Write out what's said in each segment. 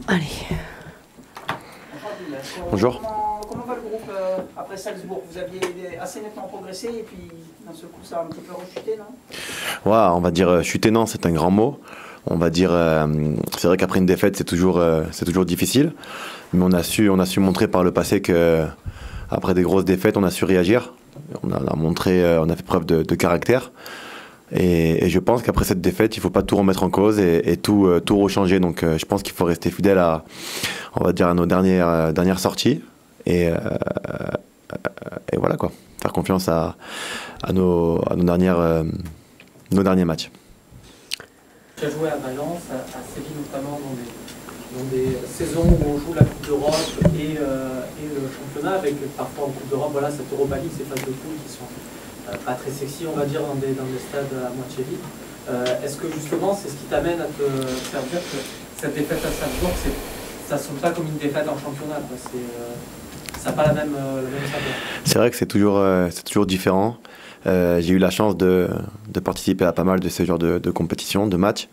Allez. Bonjour. Comment va le groupe après Salzbourg? Vous aviez assez nettement progressé et puis d'un seul coup ça a un petit peu rechuté, non? Ouais, on va dire chuter, non, c'est un grand mot. On va dire, c'est vrai qu'après une défaite, c'est toujours difficile. Mais on a su montrer par le passé que après des grosses défaites, on a su réagir. On a fait preuve de caractère. Et je pense qu'après cette défaite, il ne faut pas tout remettre en cause et tout rechanger. Donc je pense qu'il faut rester fidèle on va dire, à nos dernières sorties. Et voilà quoi. Faire confiance à nos derniers matchs. Tu as joué à Valence, à Séville notamment, dans des saisons où on joue la Coupe d'Europe et le championnat, avec parfois en Coupe d'Europe, voilà, cette Europa League, ces phases de poule qui sont pas très sexy, on va dire, dans des stades à moitié vides. Est-ce que justement c'est ce qui t'amène à te faire dire que cette défaite à Salzbourg, ça ne sonne pas comme une défaite en championnat, quoi. Ça n'a pas la même saveur. C'est vrai que c'est toujours différent. J'ai eu la chance de participer à pas mal de ce genre de compétitions, de matchs.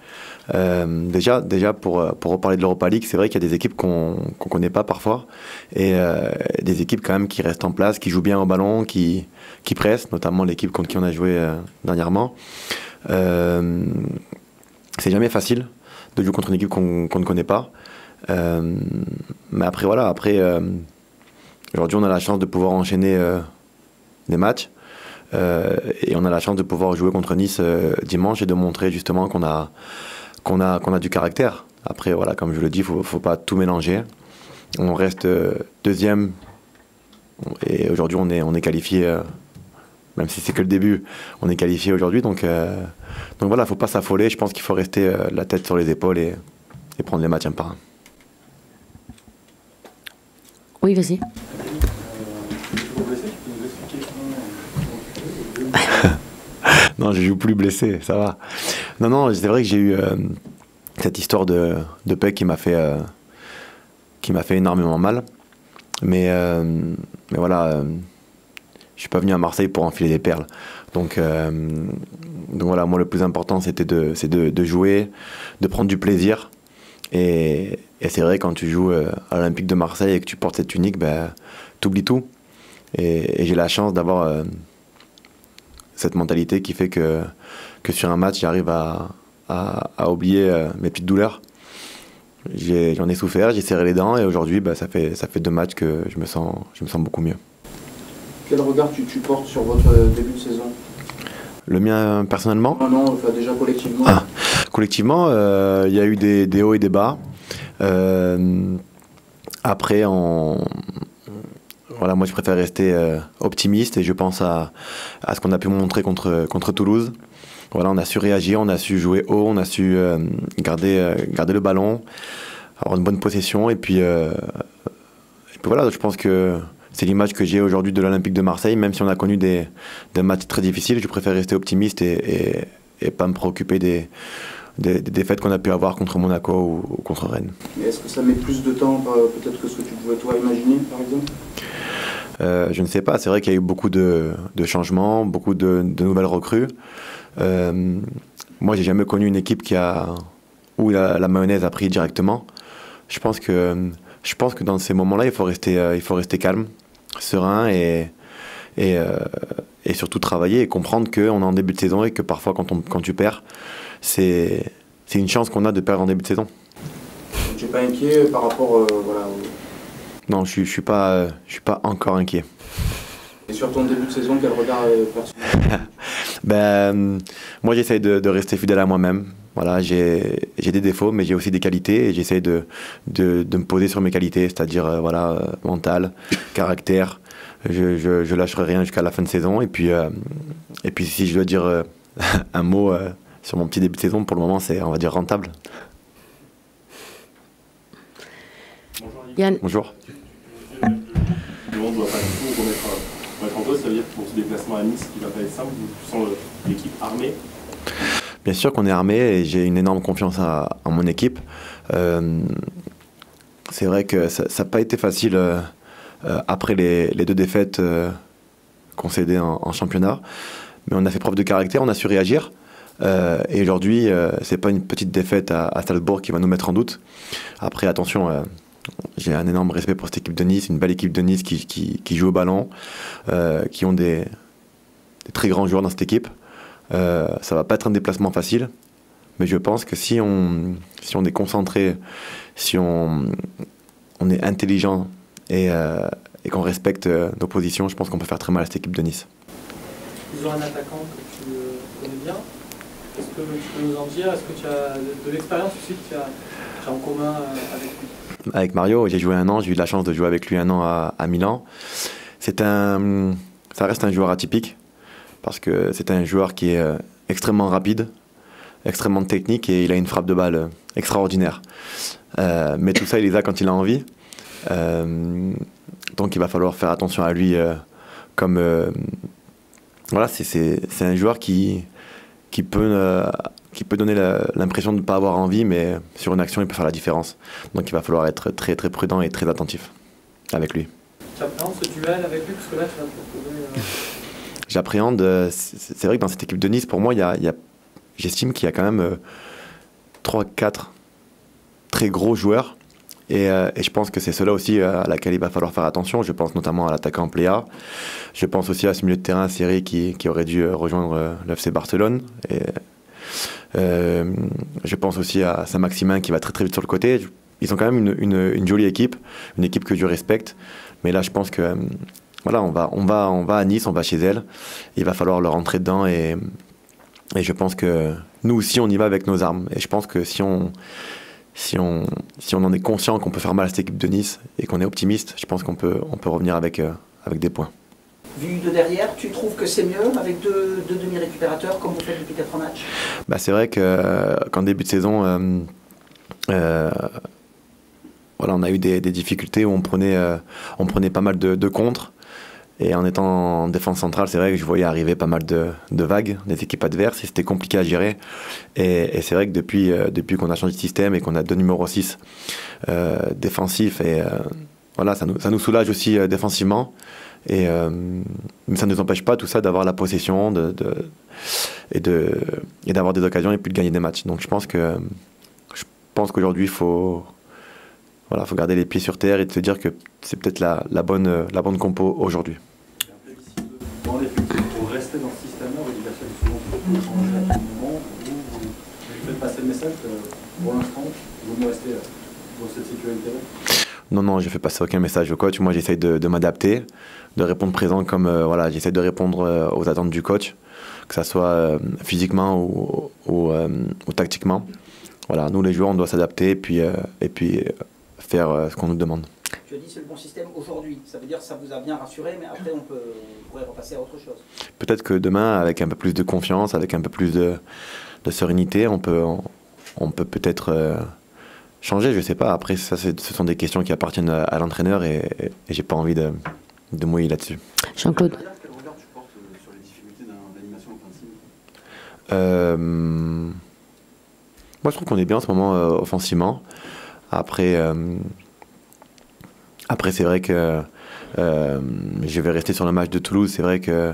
Déjà pour reparler de l'Europa League, c'est vrai qu'il y a des équipes qu'on ne connaît pas parfois, et des équipes quand même qui restent en place, qui jouent bien au ballon, qui pressent, notamment l'équipe contre qui on a joué dernièrement. C'est jamais facile de jouer contre une équipe qu'on ne connaît pas. Mais après voilà, aujourd'hui on a la chance de pouvoir enchaîner des matchs. Et on a la chance de pouvoir jouer contre Nice dimanche et de montrer justement qu'on a du caractère. Après, voilà, comme je le dis, il ne faut pas tout mélanger. On reste deuxième et aujourd'hui on est qualifié, même si c'est que le début, on est qualifié aujourd'hui. Donc voilà, il ne faut pas s'affoler. Je pense qu'il faut rester la tête sur les épaules et prendre les matchs un par un. Oui, vas-y. Non, je joue plus blessé, ça va. Non, c'est vrai que j'ai eu cette histoire de pec qui m'a fait énormément mal. Mais voilà, je suis pas venu à Marseille pour enfiler des perles. Donc voilà, moi le plus important c'est de jouer, de prendre du plaisir. Et c'est vrai, quand tu joues à l'Olympique de Marseille et que tu portes cette tunique, t'oublies tout. Et j'ai la chance d'avoir cette mentalité qui fait que sur un match, j'arrive à oublier mes petites douleurs. J'en ai souffert, j'ai serré les dents, et aujourd'hui, ça fait 2 matchs que je me sens beaucoup mieux. Quel regard tu portes sur votre début de saison? Le mien personnellement? Non, enfin, déjà collectivement. Collectivement, il y a eu des hauts et des bas. Après, voilà, moi je préfère rester optimiste, et je pense à ce qu'on a pu montrer contre Toulouse. Voilà, on a su réagir, on a su jouer haut, on a su garder le ballon, avoir une bonne possession, et puis voilà, je pense que c'est l'image que j'ai aujourd'hui de l'Olympique de Marseille. Même si on a connu des matchs très difficiles, je préfère rester optimiste et pas me préoccuper des défaites qu'on a pu avoir contre Monaco ou contre Rennes. Mais est-ce que ça met plus de temps peut-être que ce que tu pouvais toi imaginer, par exemple? Je ne sais pas, c'est vrai qu'il y a eu beaucoup de changements, beaucoup de nouvelles recrues. Moi, j'ai jamais connu une équipe où la mayonnaise a pris directement. Je pense que dans ces moments-là, il faut rester calme, serein, et surtout travailler et comprendre qu'on est en début de saison, et que parfois quand tu perds, c'est une chance qu'on a de perdre en début de saison. Tu n'es pas inquiet par rapport voilà, Non, je suis pas encore inquiet. Et sur ton début de saison, quel regard personnel? Moi, j'essaye de rester fidèle à moi-même. Voilà, j'ai des défauts, mais j'ai aussi des qualités, et j'essaye de me poser sur mes qualités, c'est-à-dire mental, caractère. Je lâcherai rien jusqu'à la fin de saison, et puis si je dois dire un mot sur mon petit début de saison, pour le moment, c'est, on va dire, rentable. Yann. Bonjour. Le monde ne doit pas du tout remettre en cause, ça veut dire que pour ce déplacement à Nice qui ne va pas être simple, tu sens l'équipe armée? Bien sûr qu'on est armé, et j'ai une énorme confiance en mon équipe. C'est vrai que ça n'a pas été facile après les 2 défaites concédées en championnat, mais on a fait preuve de caractère, on a su réagir. Et aujourd'hui, c'est pas une petite défaite à Salzbourg qui va nous mettre en doute. Après, attention, j'ai un énorme respect pour cette équipe de Nice, une belle équipe de Nice qui joue au ballon, qui ont des très grands joueurs dans cette équipe. Ça va pas être un déplacement facile, mais je pense que si on est concentré, si on est intelligent et qu'on respecte nos positions, je pense qu'on peut faire très mal à cette équipe de Nice. Ils ont un attaquant que tu connais bien. Est-ce que tu peux nous en dire? Est-ce que tu as de l'expérience aussi que tu as en commun avec lui? Avec Mario, j'ai joué 1 an, j'ai eu de la chance de jouer avec lui 1 an à Milan. Ça reste un joueur atypique, parce que c'est un joueur qui est extrêmement rapide, extrêmement technique, et il a une frappe de balle extraordinaire. Mais tout ça, il les a quand il a envie. Donc il va falloir faire attention à lui. Voilà, c'est un joueur qui peut donner l'impression de ne pas avoir envie, mais sur une action, il peut faire la différence. Donc il va falloir être très, très prudent et très attentif avec lui. Tu appréhendes ce duel avec lui, parce que là, tu vas te retrouver... J'appréhende, c'est vrai que dans cette équipe de Nice, pour moi, j'estime qu'il y a quand même 3-4 très gros joueurs. Et je pense que c'est cela aussi à laquelle il va falloir faire attention. Je pense notamment à l'attaquant Pléa. Je pense aussi à ce milieu de terrain Seri qui aurait dû rejoindre l'FC Barcelone. Et, je pense aussi à Saint-Maximin qui va très très vite sur le côté. Ils ont quand même une jolie équipe, une équipe que je respecte. Mais là, je pense que voilà, on va à Nice, on va chez elle. Il va falloir leur rentrer dedans et je pense que nous aussi, on y va avec nos armes. Et je pense que si on en est conscient qu'on peut faire mal à cette équipe de Nice et qu'on est optimiste, je pense qu'on peut revenir avec des points. Vu de derrière, tu trouves que c'est mieux avec deux demi-récupérateurs comme vous faites depuis 4 matchs? C'est vrai qu'en début de saison, voilà, on a eu des difficultés où on prenait pas mal de contres. Et en étant en défense centrale, c'est vrai que je voyais arriver pas mal de vagues des équipes adverses et c'était compliqué à gérer. Et c'est vrai que depuis qu'on a changé de système et qu'on a 2 numéros 6 défensifs, et voilà, ça nous soulage aussi défensivement. Mais ça ne nous empêche pas tout ça d'avoir la possession et d'avoir des occasions et puis de gagner des matchs. Donc je pense qu'aujourd'hui, il faut garder les pieds sur terre et de se dire que c'est peut-être la bonne compo aujourd'hui. Dans l'effectif, pour rester dans ce système-là, vous dites souvent qu'il faut changer à tout moment. Vous faites passer le message que pour l'instant, vous me restez dans cette sécurité-là? Non, je ne fais passer aucun message au coach. Moi, j'essaye de m'adapter, de répondre présent comme j'essaie de répondre aux attentes du coach, que ce soit physiquement ou tactiquement. Voilà, nous les joueurs, on doit s'adapter et puis faire ce qu'on nous demande. Tu as dit c'est le bon système aujourd'hui, ça veut dire que ça vous a bien rassuré, mais après on pourrait repasser à autre chose. Peut-être que demain, avec un peu plus de confiance, avec un peu plus de sérénité, on peut peut-être changer, je sais pas. Après, ça, ce sont des questions qui appartiennent à l'entraîneur et j'ai pas envie de mouiller là-dessus. Jean-Claude. Quel regard tu portes sur les difficultés d'animation offensive? Moi, je trouve qu'on est bien en ce moment offensivement. Après, c'est vrai que je vais rester sur le match de Toulouse. C'est vrai que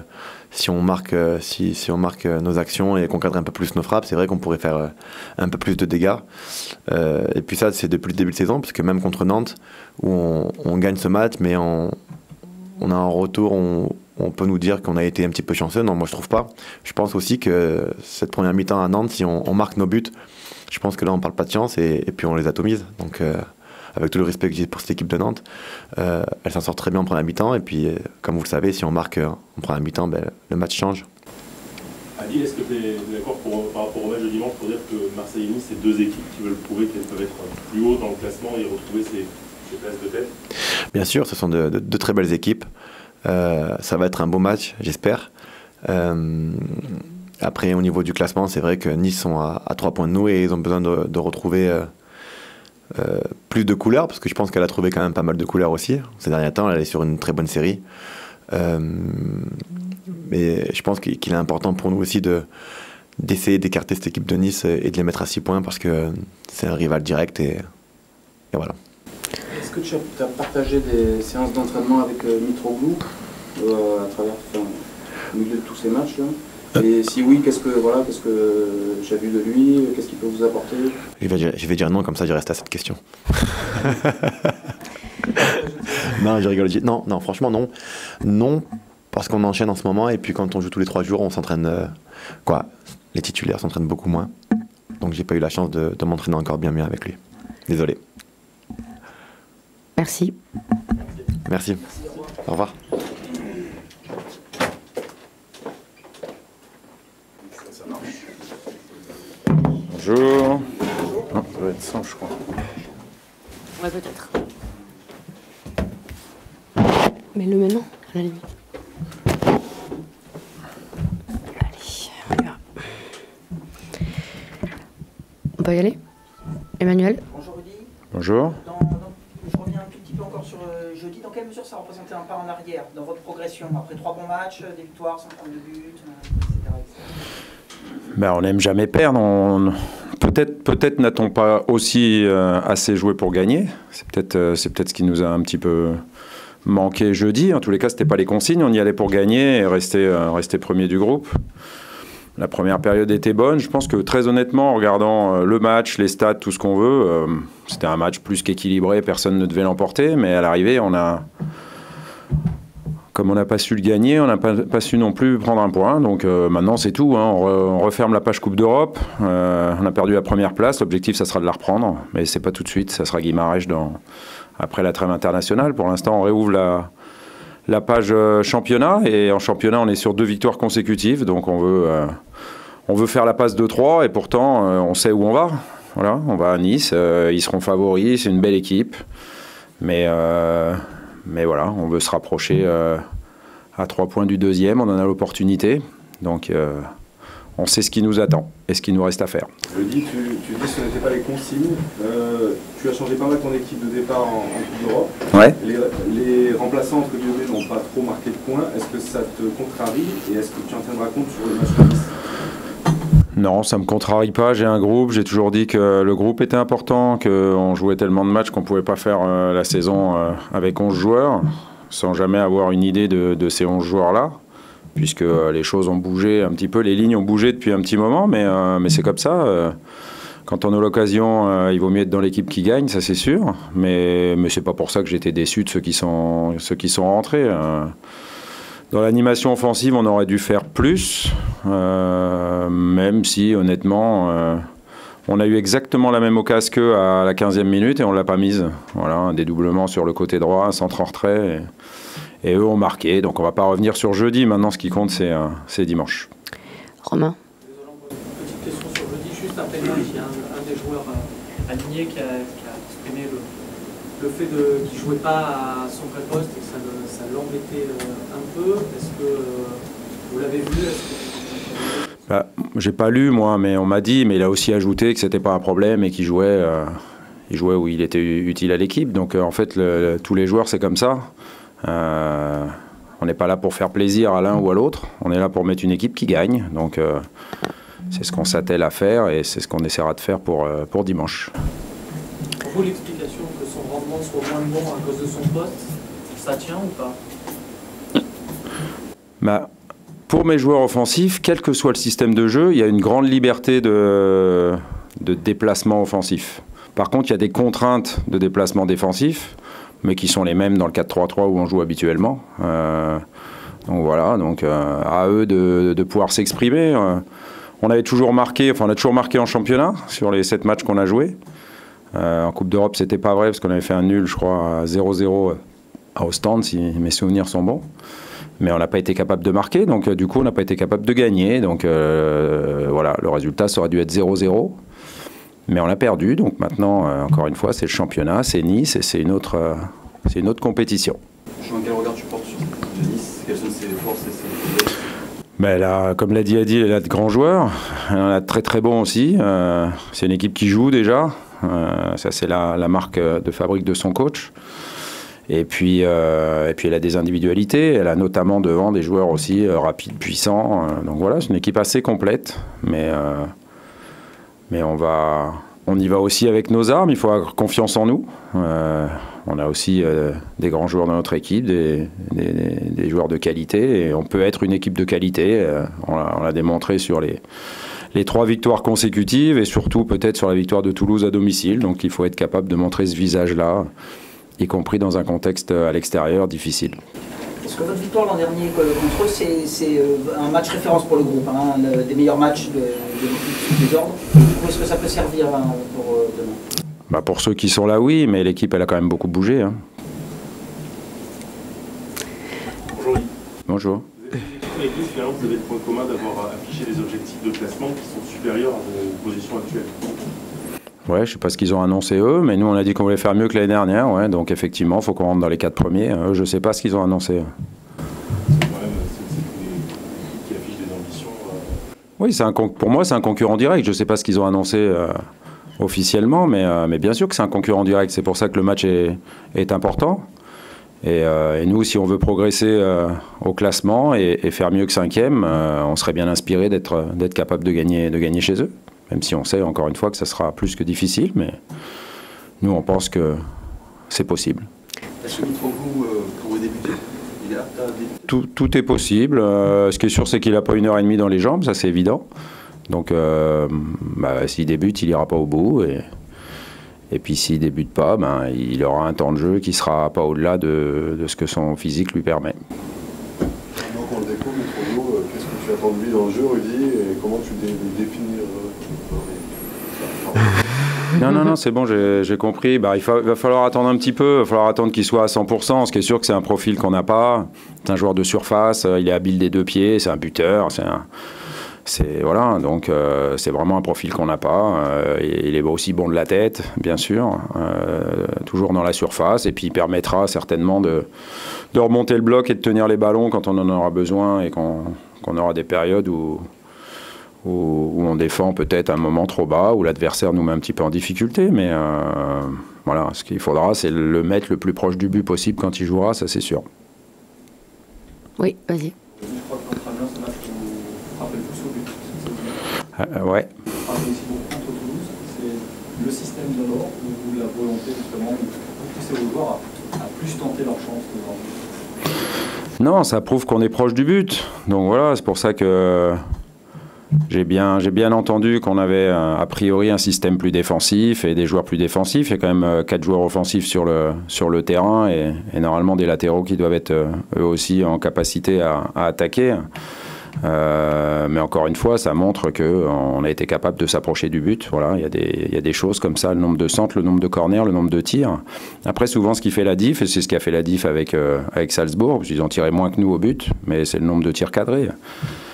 si on marque nos actions et qu'on cadre un peu plus nos frappes, c'est vrai qu'on pourrait faire un peu plus de dégâts. Et puis ça, c'est depuis le début de saison, parce que même contre Nantes, où on gagne ce match, mais on a un retour, on peut nous dire qu'on a été un petit peu chanceux. Non, moi je trouve pas. Je pense aussi que cette première mi-temps à Nantes, si on marque nos buts, je pense que là on parle pas de chance et puis on les atomise. Donc avec tout le respect que j'ai pour cette équipe de Nantes, elle s'en sort très bien en première mi-temps. Et puis comme vous le savez, si on marque en première mi-temps, le match change. Ali, est-ce que tu es d'accord par rapport au match de dimanche pour dire que Marseille et Nice, c'est 2 équipes qui veulent prouver qu'elles peuvent être plus haut dans le classement et retrouver ces places de tête? Bien sûr, ce sont de très belles équipes. Ça va être un beau match, j'espère. Après, au niveau du classement, c'est vrai que Nice sont à 3 points de nous et ils ont besoin de retrouver plus de couleurs, parce que je pense qu'elle a trouvé quand même pas mal de couleurs aussi. Ces derniers temps, elle est sur une très bonne série. Mais je pense qu'il est important pour nous aussi d'essayer d'écarter cette équipe de Nice et de les mettre à 6 points, parce que c'est un rival direct et voilà. Est-ce que tu as partagé des séances d'entraînement avec Mitroglou à travers au milieu de tous ces matchs-là? Et si oui, qu'est-ce que j'ai vu de lui? Qu'est-ce qu'il peut vous apporter? Je vais dire non, comme ça je reste à cette question. Non, je rigole. Non, non, franchement non. Non, parce qu'on enchaîne en ce moment et puis quand on joue tous les 3 jours, on s'entraîne... les titulaires s'entraînent beaucoup moins. Donc j'ai pas eu la chance de m'entraîner encore bien mieux avec lui. Désolé. Merci. Merci. Au revoir. Bonjour. Non, ça va être ça, je crois. Ouais, peut-être. Mais le maintenant, à la limite. Allez, on y va. On peut y aller? Emmanuel? Bonjour Rudy. Bonjour. Je reviens un tout petit peu encore sur jeudi. Dans quelle mesure ça représentait un pas en arrière dans votre progression après 3 bons matchs, des victoires, 52 buts, etc. Ben, on n'aime jamais perdre. Peut-être n'a-t-on pas aussi assez joué pour gagner. C'est peut-être ce qui nous a un petit peu manqué jeudi. En tous les cas, c'était pas les consignes. On y allait pour gagner et rester premier du groupe. La première période était bonne. Je pense que très honnêtement, en regardant le match, les stats, tout ce qu'on veut, c'était un match plus qu'équilibré. Personne ne devait l'emporter. Mais à l'arrivée, comme on n'a pas su le gagner, on n'a pas su non plus prendre un point. Donc maintenant, c'est tout. Hein. On referme la page Coupe d'Europe. On a perdu la première place. L'objectif, ça sera de la reprendre. Mais c'est pas tout de suite. Ça sera Guimarães après la trêve internationale. Pour l'instant, on réouvre la page championnat. Et en championnat, on est sur 2 victoires consécutives. Donc on veut faire la passe de 3. Et pourtant, on sait où on va. Voilà, on va à Nice. Ils seront favoris. C'est une belle équipe. Mais voilà, on veut se rapprocher à 3 points du deuxième. On en a l'opportunité. Donc, on sait ce qui nous attend et ce qu'il nous reste à faire. Jeudi, tu dis que ce n'était pas les consignes. Tu as changé pas mal ton équipe de départ en Coupe d'Europe. Ouais. Les remplaçants, entre guillemets, n'ont pas trop marqué de points. Est-ce que ça te contrarie et est-ce que tu en tiendras compte sur le match de Nice? Non, ça ne me contrarie pas. J'ai un groupe. J'ai toujours dit que le groupe était important, qu'on jouait tellement de matchs qu'on ne pouvait pas faire la saison avec 11 joueurs, sans jamais avoir une idée de ces 11 joueurs-là, puisque les choses ont bougé un petit peu, les lignes ont bougé depuis un petit moment, mais c'est comme ça. Quand on a l'occasion, il vaut mieux être dans l'équipe qui gagne, ça c'est sûr, mais c'est pas pour ça que j'étais déçu de ceux qui sont rentrés. Dans l'animation offensive, on aurait dû faire plus, même si, honnêtement, on a eu exactement la même occasion qu'à la 15e minute et on ne l'a pas mise. Voilà, un dédoublement sur le côté droit, un centre en retrait, et eux ont marqué. Donc on ne va pas revenir sur jeudi. Maintenant, ce qui compte, c'est dimanche. Romain? Petite question sur jeudi, juste après le match, il y a un des joueurs alignés qui a exprimé le fait qu'il ne jouait pas à son vrai poste et que ça l'embêtait un peu. Est-ce que vous l'avez vu? J'ai pas lu, moi, mais on m'a dit, mais il a aussi ajouté que c'était pas un problème et qu'il jouait où il était utile à l'équipe. Donc en fait, tous les joueurs, c'est comme ça. On n'est pas là pour faire plaisir à l'un ou à l'autre. On est là pour mettre une équipe qui gagne. Donc c'est ce qu'on s'attelle à faire et c'est ce qu'on essaiera de faire pour dimanche. Pour vous, l'explication que son rendement soit moins bon à cause de son poste, ça tient ou pas? Pour mes joueurs offensifs, quel que soit le système de jeu, il y a une grande liberté de déplacement offensif. Par contre, il y a des contraintes de déplacement défensif, mais qui sont les mêmes dans le 4-3-3 où on joue habituellement. Donc voilà, à eux de pouvoir s'exprimer. On a toujours marqué en championnat sur les 7 matchs qu'on a joués. En Coupe d'Europe, c'était pas vrai parce qu'on avait fait un nul, je crois, à 0-0 à Ostende, si mes souvenirs sont bons. Mais on n'a pas été capable de marquer, donc du coup, on n'a pas été capable de gagner. Donc voilà, le résultat, ça aurait dû être 0-0. Mais on a perdu, donc maintenant, encore une fois, c'est le championnat, c'est Nice et c'est une autre compétition. Jean, quel regard tu portes sur Nice? Quelles sont ses forces et ses faiblesses? Là, comme l'a dit Adi, elle a de grands joueurs. Elle en a de très très bons aussi. C'est une équipe qui joue déjà. Ça, c'est la marque de fabrique de son coach. Et puis elle a des individualités. Elle a notamment devant des joueurs aussi rapides, puissants. Donc voilà, c'est une équipe assez complète. Mais on y va aussi avec nos armes. Il faut avoir confiance en nous. On a aussi des grands joueurs dans notre équipe, des joueurs de qualité, et on peut être une équipe de qualité. On l'a démontré sur les 3 victoires consécutives, et surtout peut-être sur la victoire de Toulouse à domicile. Donc il faut être capable de montrer ce visage-là, y compris dans un contexte à l'extérieur difficile. Est-ce que votre victoire l'an dernier contre eux, c'est un match référence pour le groupe, hein, un des meilleurs matchs de l'équipe des ordres? Ou est-ce que ça peut servir pour demain? Bah pour ceux qui sont là, oui, mais l'équipe, elle a quand même beaucoup bougé. Hein. Bonjour. Bonjour. Vous êtes une équipe, finalement, vous avez le point commun d'avoir affiché des objectifs de classement qui sont supérieurs à vos positions actuelles. Ouais, je sais pas ce qu'ils ont annoncé eux, mais nous on a dit qu'on voulait faire mieux que l'année dernière, ouais, donc effectivement, il faut qu'on rentre dans les 4 premiers. Eux, je sais pas ce qu'ils ont annoncé. C'est quand même une équipe qui affiche des ambitions. Oui, pour moi, c'est un concurrent direct. Je sais pas ce qu'ils ont annoncé officiellement, mais bien sûr que c'est un concurrent direct. C'est pour ça que le match est important. Et nous, si on veut progresser au classement et faire mieux que 5e, on serait bien inspiré d'être capable de gagner chez eux. Même si on sait, encore une fois, que ça sera plus que difficile, mais nous, on pense que c'est possible. Est-ce que Mitroglou pourrait débuter? Il est apte à débuter? Tout est possible. Ce qui est sûr, c'est qu'il n'a pas 1h30 dans les jambes, ça c'est évident. Donc, s'il débute, il n'ira pas au bout. Et puis, s'il ne débute pas, il aura un temps de jeu qui ne sera pas au-delà de ce que son physique lui permet. Maintenant qu'on le découvre, Mitroglou, qu'est-ce que tu attends de lui dans le jeu, Rudy, et comment tu définis Non, c'est bon, j'ai compris. Il va falloir attendre un petit peu, il va falloir attendre qu'il soit à 100%. Ce qui est sûr que c'est un profil qu'on n'a pas. C'est un joueur de surface, il est habile des 2 pieds, c'est un buteur, voilà, donc c'est vraiment un profil qu'on n'a pas. Il est aussi bon de la tête, bien sûr, toujours dans la surface, et puis il permettra certainement de remonter le bloc et de tenir les ballons quand on en aura besoin et qu'on aura des périodes où on défend peut-être un moment trop bas, où l'adversaire nous met un petit peu en difficulté, mais voilà, ce qu'il faudra, c'est le mettre le plus proche du but possible quand il jouera, ça c'est sûr. Oui, vas-y. Je crois que l'entraîneur, c'est un match qui vous frappe le plus au but. Ouais. Vous frappez aussi beaucoup contre Toulouse. C'est le système de l'or ou la volonté justement de pousser vos joueurs à plus tenter leur chance devant vous? Non, ça prouve qu'on est proche du but. Donc voilà, c'est pour ça que j'ai bien entendu qu'on avait a priori un système plus défensif et des joueurs plus défensifs. Il y a quand même 4 joueurs offensifs sur le terrain et normalement des latéraux qui doivent être eux aussi en capacité à attaquer. Mais encore une fois, ça montre qu'on a été capable de s'approcher du but. Voilà, il y a des choses comme ça, le nombre de centres, le nombre de corners, le nombre de tirs. Après, souvent, ce qui fait la diff, et c'est ce qui a fait la diff avec Salzbourg, parce qu'ils ont tiré moins que nous au but, mais c'est le nombre de tirs cadrés.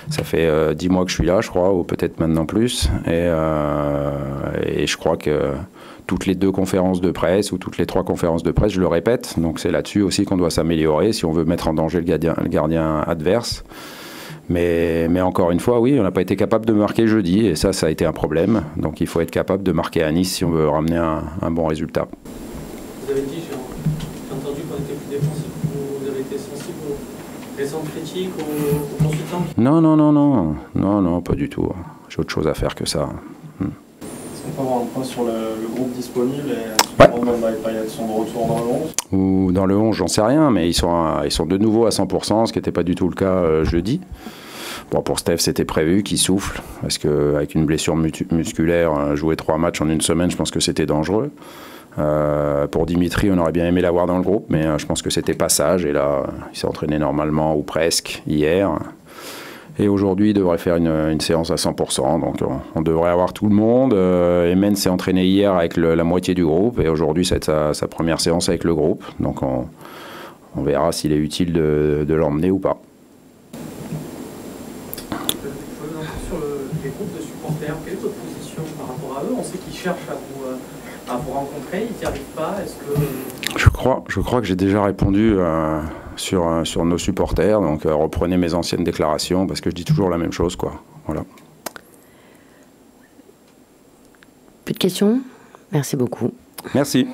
Ça fait 10 mois que je suis là, je crois, ou peut-être maintenant plus. Et je crois que toutes les 2 conférences de presse ou toutes les 3 conférences de presse, je le répète. Donc c'est là-dessus aussi qu'on doit s'améliorer si on veut mettre en danger le gardien adverse. Mais encore une fois, oui, on n'a pas été capable de marquer jeudi, et ça a été un problème. Donc il faut être capable de marquer à Nice si on veut ramener un bon résultat. Vous avez dit, j'ai entendu qu'on était plus défensif, vous avez été sensible aux récentes critiques, aux consultants? Non, pas du tout. J'ai autre chose à faire que ça. Est-ce qu'on peut avoir un point sur le groupe disponible et même dans les périodes sont de retour dans le 11? Ou dans le 11, j'en sais rien, mais ils sont de nouveau à 100%, ce qui n'était pas du tout le cas jeudi. Bon, pour Steph, c'était prévu qu'il souffle, parce qu'avec une blessure musculaire, jouer 3 matchs en une semaine, je pense que c'était dangereux. Pour Dimitri, on aurait bien aimé l'avoir dans le groupe, mais je pense que c'était pas sage. Et là, il s'est entraîné normalement, ou presque, hier. Et aujourd'hui, il devrait faire une séance à 100%. Donc, on devrait avoir tout le monde. Emen s'est entraîné hier avec la moitié du groupe. Et aujourd'hui, c'est sa première séance avec le groupe. Donc, on verra s'il est utile de l'emmener ou pas. Sur les groupes de supporters, quelle est votre position par rapport à eux? On sait qu'ils cherchent à vous rencontrer, ils n'y arrivent pas. Est-ce que... Je crois que j'ai déjà répondu sur nos supporters. Donc reprenez mes anciennes déclarations, parce que je dis toujours la même chose, quoi. Voilà. Plus de questions? Merci beaucoup. Merci.